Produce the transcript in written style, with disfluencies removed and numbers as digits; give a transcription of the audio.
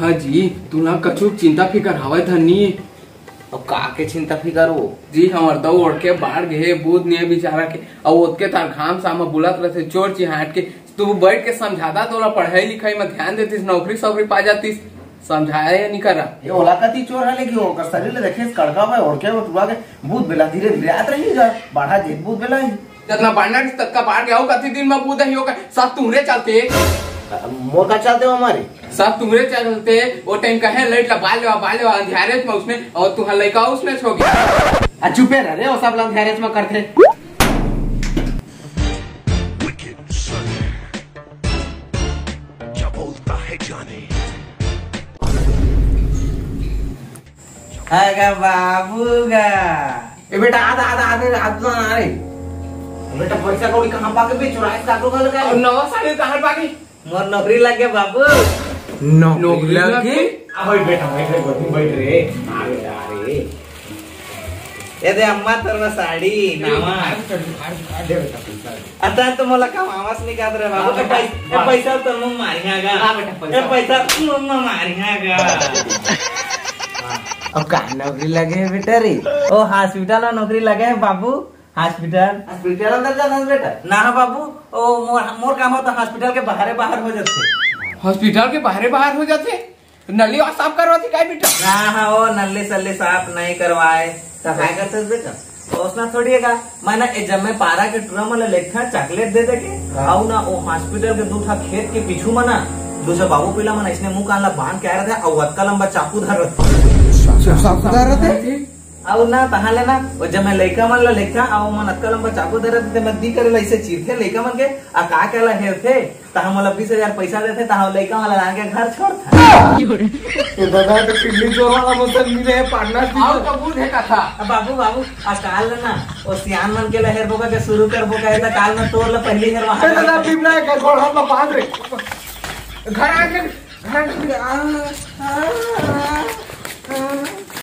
हाँ जी, तू ना कछु चिंता फिकर हवा धनी। अब का के चिंता फिकर हो जी हमार दौ ओढ़ के बाढ़ गए बूद नहीं बेचारा के और ओतके तार घाम सामा बुलात रहे चोर चिहाट के तू बैठ के समझाता तो पढ़ाई लिखाई में ध्यान देतीस नौकरी सौकरी पा जातीस समझाया या नहीं करा। ये ओलाकती चोर है लेकिन ओकर शरीर ले देखे कड़का में ओढ़ के टुआ के भूत बेला धीरे धीरे आत रही जा बाढ़ा जेत भूत बेला जितना बाढ़ना तत्का बाढ़ गया हो कति दिन में बूद ही होगा सब तुम्हारे चलते मोर का चलते हो हमारे सब तुम्हारे चलते वो टाइम कहे लाइट बाल ले अंधेरे में उसने और तू लड़का उसने छो गया चुपे रह रे वो सब अंधेरे में करते बाबूगा ए बेटा आधा आधा आधे हाथ ना आ रे बेटा पैसा कौड़ी कहां पाके बे चुराए काटो का लगा नवा साड़ी कहां पाके मोर नौकरी लग गया बाबू नौकरी लग गई आ बेटा बैठ रे आ बेटा रे ए दे अम्मा तोर साड़ी नामा आता तो मला का आवाज नहीं काट रे बाबू पैसा तो मुंह मारेगा आ बेटा पैसा मुंह मारेगा अब का नौकरी लगे है बेटा रे ओ हॉस्पिटल में नौकरी लगे है बाबू हॉस्पिटल अंदर जाना बेटा ना बाबू ओ मोर काम हो तो हॉस्पिटल के बाहर हो जाते हॉस्पिटल के बाहर हो जाते नली और साफ करवाती काय बेटा ना ओ नली सल्ले साफ नहीं करवाए तो काय करते बेटा उसना थोड़ीएगा मैंने जब मैं पारा के टूरा में लेखा चॉकलेट दे के आओ ना वो हॉस्पिटल के दूठा खेत के पीछू में ना दूसरा बाबू पीला मन इसने मुंह कान ला बांध के आ रहा था और वत्का लंबा चाकू धर रहा और ना तहाले ना वो जब मैं लड़का मन ला लेखा और मन अत्का लंबा चाकू धर रहे थे मैं दी करे ऐसे चीरथे लड़का मन के आ का केला हेर थे तहा मला 20,000 पैसा देते तहा लड़का वाला ला के घर छोड़ था ये दादा तो किडनी चोर वाला मतलब मिले है पार्टनर और कबूल है का था बाबू आ काल ना ओ सियान मन के लहर बोका के शुरू कर बोका है काल में तोड़ ला पहली हेर वहां दादा बिमना के घर हम बांध रे घर आके